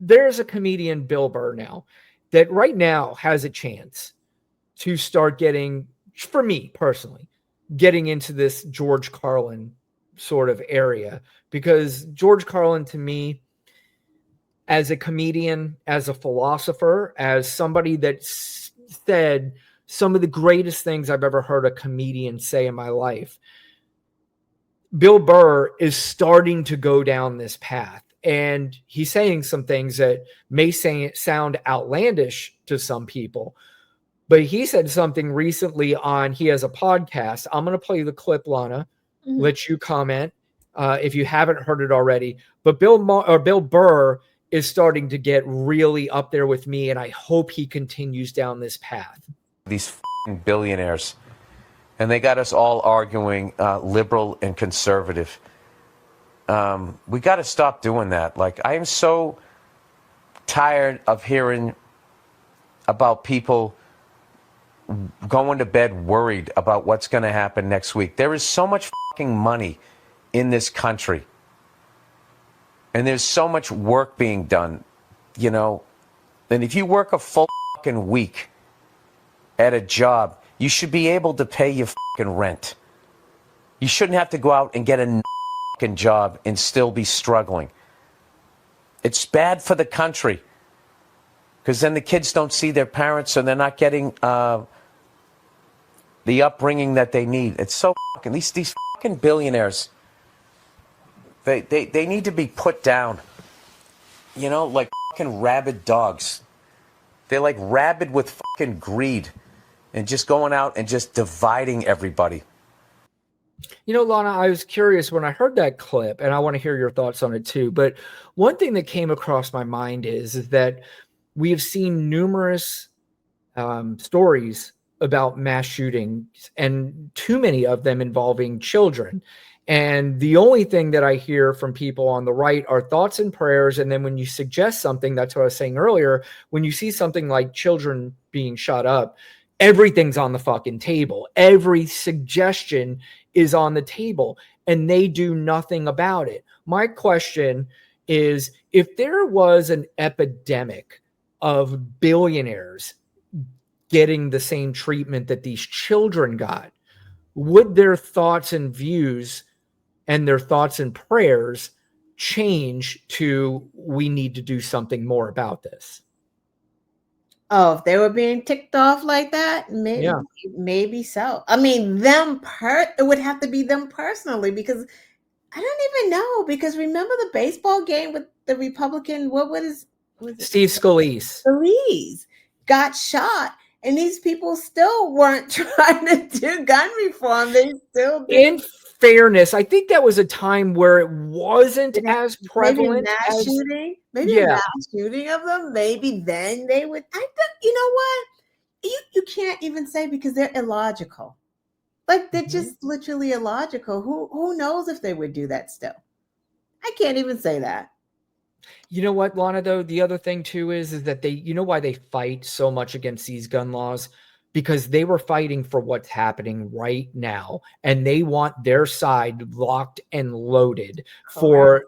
there's a comedian, Bill Burr, now that right now has a chance to start getting, for me personally, getting into this George Carlin sort of area, because George Carlin, to me, as a comedian, as a philosopher, as somebody that said some of the greatest things I've ever heard a comedian say in my life, Bill Burr is starting to go down this path. And he's saying some things that may sound outlandish to some people. But he said something recently he has a podcast. I'm going to play the clip, Lana, let you comment if you haven't heard it already. But Bill Burr is starting to get really up there with me, and I hope he continues down this path. These billionaires, and they got us all arguing liberal and conservative. We got to stop doing that. Like, I am so tired of hearing about people going to bed worried about what's going to happen next week. There is so much money in this country, and there's so much work being done, you know. And if you work a full week at a job, you should be able to pay your rent. You shouldn't have to go out and get a job and still be struggling. It's bad for the country, because then the kids don't see their parents, and they're not getting the upbringing that they need. It's so these billionaires, they need to be put down, you know, like rabid dogs. They're like rabid with greed and just going out and just dividing everybody. You know, Lana, I was curious when I heard that clip, and I want to hear your thoughts on it too. But one thing that came across my mind is that we have seen numerous stories about mass shootings, and too many of them involving children. And the only thing that I hear from people on the right are thoughts and prayers. And then when you suggest something, that's what I was saying earlier, when you see something like children being shot up, everything's on the fucking table. Every suggestion is on the table, and they do nothing about it. My question is, if there was an epidemic of billionaires getting the same treatment that these children got, would their thoughts and views and their thoughts and prayers change to, we need to do something more about this? Oh, if they were being ticked off like that, maybe so. I mean, it would have to be them personally, because I don't even know. Because remember the baseball game with the Republican, Steve Scalise. Scalise got shot, and these people still weren't trying to do gun reform. They still did. In fairness, I think that was a time where it wasn't as prevalent. Maybe a mass shooting of them. Maybe then they would. I think, you know what? You can't even say, because they're illogical. Like, they're just literally illogical. Who knows if they would do that still? I can't even say that. You know what, Lana, though? The other thing, too, is that you know why they fight so much against these gun laws? Because they were fighting for what's happening right now, and they want their side locked and loaded for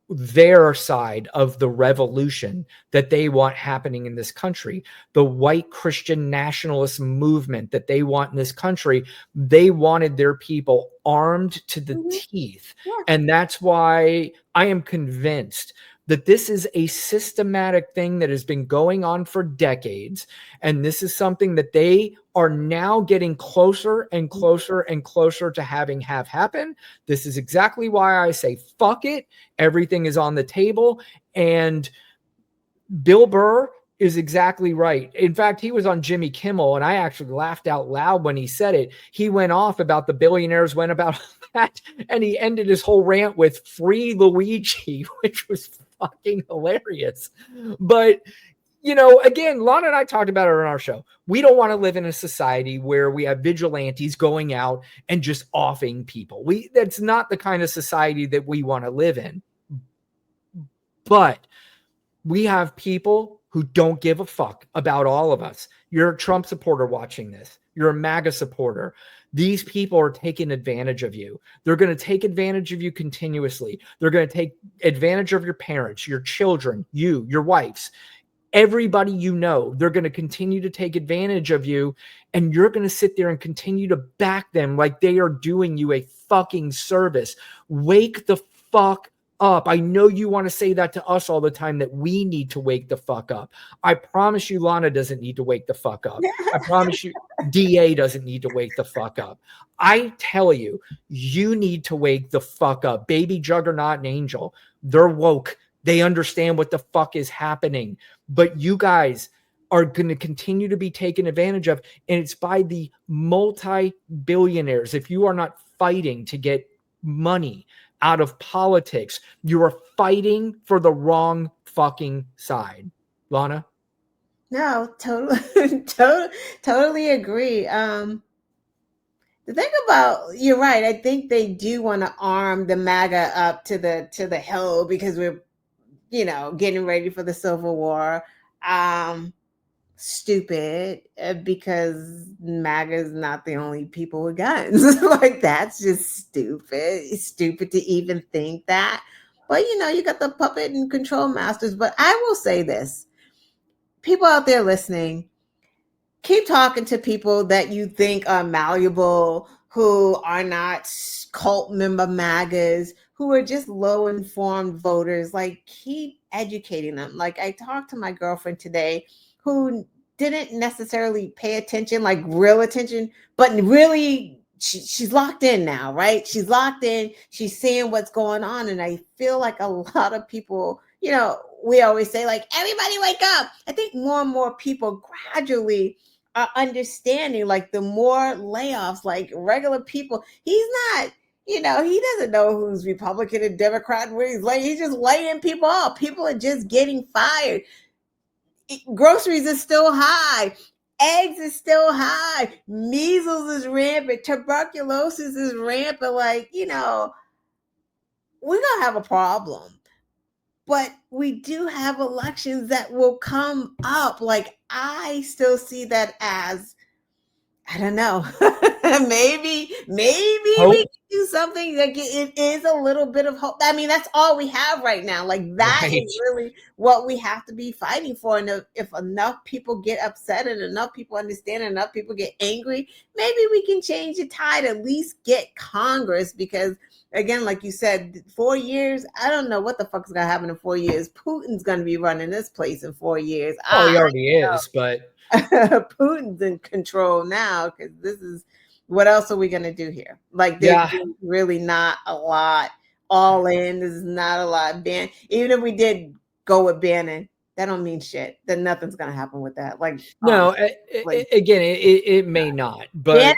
their side of the revolution that they want happening in this country. The white Christian nationalist movement that they want in this country, they wanted their people armed to the teeth. Yeah. And that's why I am convinced that this is a systematic thing that has been going on for decades. And this is something that they are now getting closer and closer and closer to having happen. This is exactly why I say, fuck it. Everything is on the table. And Bill Burr is exactly right. In fact, he was on Jimmy Kimmel, and I actually laughed out loud when he said it. He went off about the billionaires, went about that, and he ended his whole rant with "Free Luigi," which was fucking hilarious. But, you know, again, Lana and I talked about it on our show. We don't want to live in a society where we have vigilantes going out and just offing people. That's not the kind of society that we want to live in. But we have people who don't give a fuck about all of us. You're a Trump supporter watching this. You're a MAGA supporter. These people are taking advantage of you. They're going to take advantage of you continuously. They're going to take advantage of your parents, your children, you, your wives, everybody you know. They're going to continue to take advantage of you, and you're going to sit there and continue to back them like they are doing you a fucking service. Wake the fuck up. I know you want to say that to us all the time, that we need to wake the fuck up. I promise you, Lana doesn't need to wake the fuck up. I promise you, DA doesn't need to wake the fuck up. I tell you, you need to wake the fuck up. Baby Juggernaut and Angel, they're woke. They understand what the fuck is happening. But you guys are going to continue to be taken advantage of, and it's by the multi-billionaires. If you are not fighting to get money out of politics, you are fighting for the wrong fucking side. Lana? No, totally, totally agree. The thing about, you're right. I think they do want to arm the MAGA up to the hill because we're, getting ready for the Civil War. Stupid, because MAGA is not the only people with guns. Like, that's just stupid. It's stupid to even think that. But you got the puppet and control masters. But I will say this: people out there listening, keep talking to people that you think are malleable, who are not cult member MAGAs, who are just low informed voters. Like, keep educating them. Like, I talked to my girlfriend today who didn't necessarily pay attention, like real attention, but really she's locked in now, right? She's locked in. She's seeing what's going on. And I feel like a lot of people, we always say, like, everybody wake up. I think more and more people gradually are understanding, like, the more layoffs, like regular people, he's not, he doesn't know who's Republican and Democrat, where he's just laying people off. People are just getting fired. Groceries is still high. Eggs is still high. Measles is rampant. Tuberculosis is rampant. Like, we're going to have a problem. But we do have elections that will come up. Like, I still see that as, I don't know, maybe hope. We can do something. Like, it is a little bit of hope. I mean, that's all we have right now. Like, that is really what we have to be fighting for. And if enough people get upset and enough people understand and enough people get angry, maybe we can change the tide, at least get Congress. Because, again, like you said, 4 years, I don't know what the fuck is going to happen in 4 years. Putin's going to be running this place in 4 years. Oh, he already is, but Putin's in control now, because this is, what else are we going to do here? Like, there's really not a lot all in. This is not a lot. Even if we did go with Bannon, that don't mean shit. Then nothing's going to happen with that. Like, no, again, it may not, but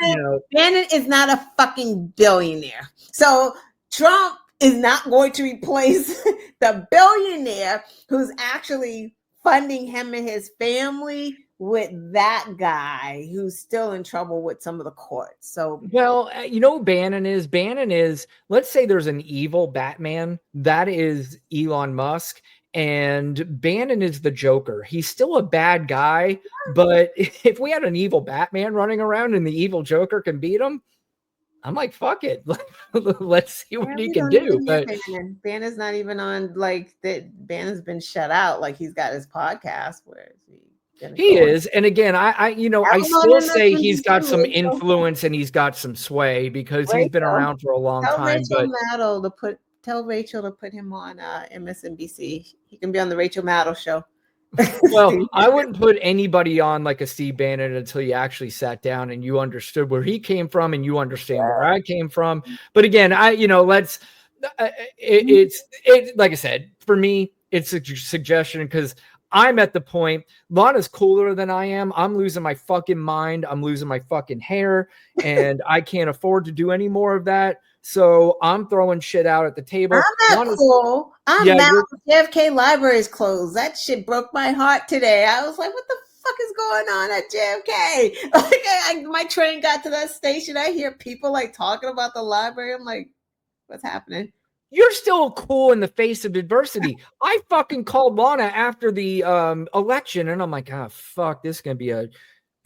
Bannon is not a fucking billionaire. So Trump is not going to replace the billionaire who's actually funding him and his family with that guy who's still in trouble with some of the courts. So, well, Bannon is, let's say there's an evil Batman, that is Elon Musk, and Bannon is the Joker. He's still a bad guy, but if we had an evil Batman running around and the evil Joker can beat him, I'm like, fuck it. Let's see what he can do. But Bannon's not even on, like, that. Bannon's been shut out. Like, he's got his podcast. Where is he? He is. And again, I still say he's got some influence and he's got some sway because he's been around for a long time. Tell Rachel to put him on MSNBC. He can be on the Rachel Maddow show. Well, I wouldn't put anybody on like a Steve Bannon until you actually sat down and you understood where he came from and you understand where I came from. But again, it's like I said, for me, it's a suggestion because I'm at the point, Lana's cooler than I am. I'm losing my fucking mind. I'm losing my fucking hair, and I can't afford to do any more of that. So I'm throwing shit out at the table. I'm not cool. I'm mad the JFK library is closed. That shit broke my heart today. I was like, what the fuck is going on at JFK? Like, my train got to that station. I hear people like talking about the library. I'm like, what's happening? You're still cool in the face of adversity. I fucking called Lana after the election, and I'm like, fuck, this is going to be a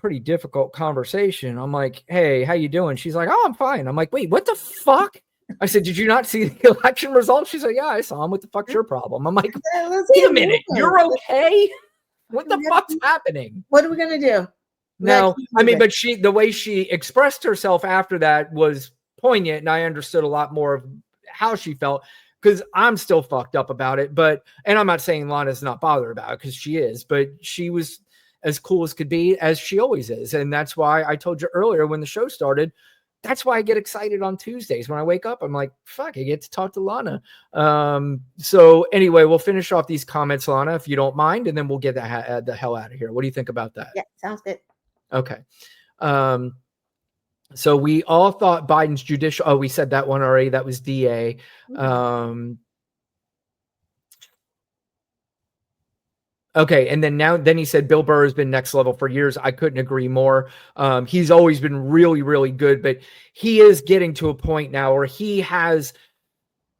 pretty difficult conversation. I'm like, hey, how you doing? She's like, oh, I'm fine. I'm like, wait, what the fuck? I said, did you not see the election results? She's like, yeah, I saw them. What the fuck's your problem? I'm like, wait a minute, you're okay? What the fuck's happening? What are we going to do? No, I mean, but the way she expressed herself after that was poignant, and I understood a lot more of how she felt, because I'm still fucked up about it. And I'm not saying Lana's not bothered about it, because she is, but she was as cool as could be, as she always is. And that's why I told you earlier when the show started, that's why I get excited on Tuesdays. When I wake up, I'm like, fuck, I get to talk to Lana. So anyway, we'll finish off these comments, Lana, if you don't mind, and then we'll get the hell out of here. What do you think about that? Yeah, sounds good. Okay. So we all thought Biden's judicial. Oh, we said that one already. That was DA. Okay. And then he said Bill Burr has been next level for years. I couldn't agree more. He's always been really, really good, but he is getting to a point now where he has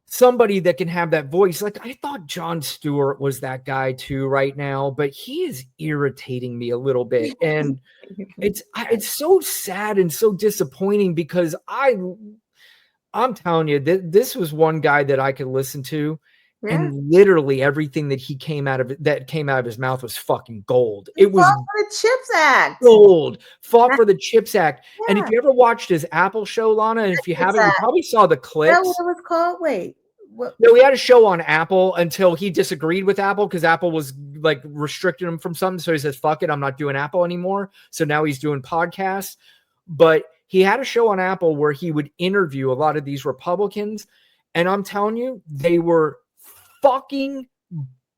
somebody that can have that voice. Like, I thought Jon Stewart was that guy too right now, but he is irritating me a little bit. And it's so sad and so disappointing, because I'm telling you, this was one guy that I could listen to. Yeah. And literally everything that came out of his mouth was fucking gold. It was fought for the Chips Act. Gold. Fought for the Chips Act. Yeah. And if you ever watched his Apple show, Lana, and if you haven't, you probably saw the clips. Is that what it was called? Wait. What? No, he had a show on Apple until he disagreed with Apple, because Apple was like restricting him from something. So he says, fuck it, I'm not doing Apple anymore. So now he's doing podcasts. But he had a show on Apple where he would interview a lot of these Republicans. And I'm telling you, they were fucking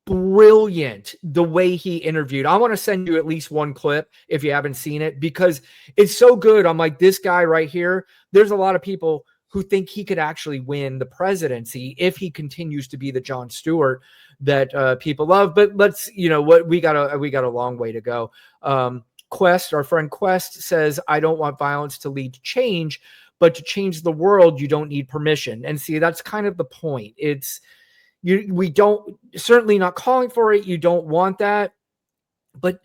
brilliant the way he interviewed. I want to send you at least one clip if you haven't seen it, because it's so good. I'm like, this guy right here, there's a lot of people who think he could actually win the presidency if he continues to be the Jon Stewart that people love. But let's, we got a long way to go. Quest, our friend Quest, says, I don't want violence to lead to change, but to change the world, you don't need permission. And see, that's kind of the point. We don't, certainly not calling for it. You don't want that. But,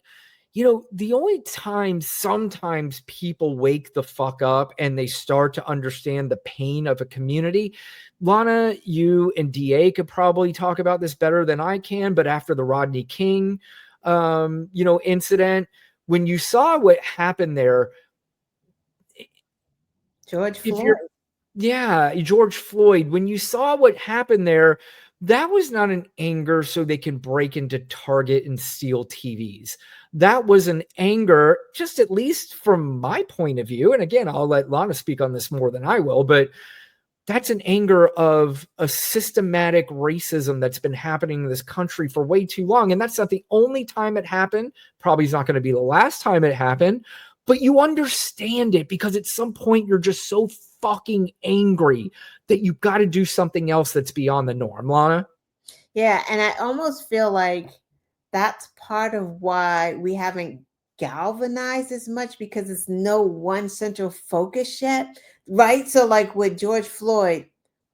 the only time sometimes people wake the fuck up and they start to understand the pain of a community. Lana, you and DA could probably talk about this better than I can, but after the Rodney King, incident, when you saw what happened there, George Floyd. George Floyd, when you saw what happened there, that was not an anger so they can break into Target and steal TVs. That was an anger, just at least from my point of view. And again, I'll let Lana speak on this more than I will, but that's an anger of a systematic racism that's been happening in this country for way too long. And that's not the only time it happened. Probably is not going to be the last time it happened, but you understand it, because at some point you're just so fucking angry that you got to do something else that's beyond the norm. Lana? Yeah. And I almost feel like that's part of why we haven't galvanized as much, because it's no one central focus yet. Right. So like with George Floyd,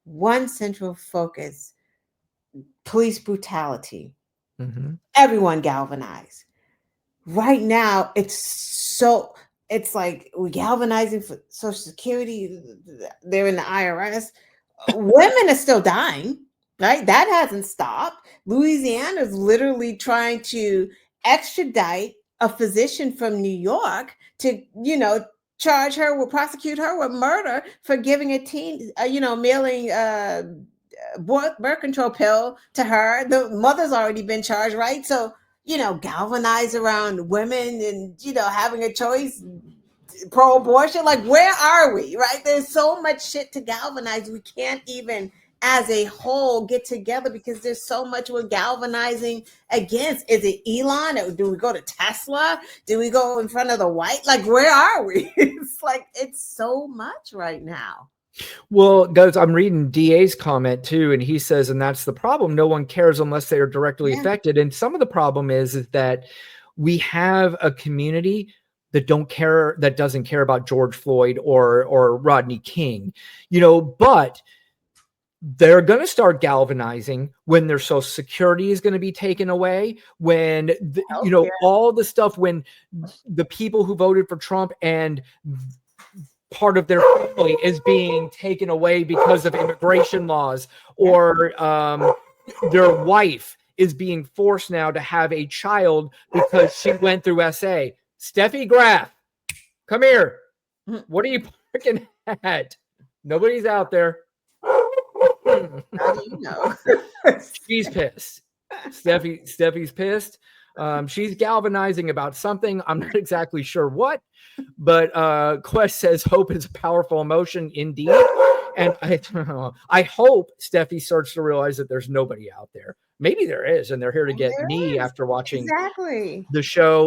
one central focus, police brutality, everyone galvanized. Right now, it's like we're galvanizing for Social Security. They're in the IRS. Women are still dying, right? That hasn't stopped. Louisiana is literally trying to extradite a physician from New York to, prosecute her with murder for giving a teen, mailing birth control pill to her. The mother's already been charged, right? So, galvanize around women and, having a choice, pro-abortion. Like, where are we, right? There's so much shit to galvanize. We can't even, as a whole, get together because there's so much we're galvanizing against. Is it Elon? Or do we go to Tesla? Do we go in front of the White? Like, where are we? It's like, it's so much right now. Well, guys, I'm reading DA's comment too, and he says, and that's the problem. No one cares unless they are directly affected. And some of the problem is that we have a community that doesn't care about George Floyd or Rodney King, but they're going to start galvanizing when their social security is going to be taken away, when all the stuff, when the people who voted for Trump and part of their family is being taken away because of immigration laws, or their wife is being forced now to have a child because she went through SA. Steffi Graf, come here. What are you barking at? Nobody's out there. How do you know? She's pissed. Steffi's pissed. She's galvanizing about something. I'm not exactly sure what, but Quest says hope is a powerful emotion indeed. And I hope Steffi starts to realize that there's nobody out there. Maybe there is, and they're here to get me after watching exactly the show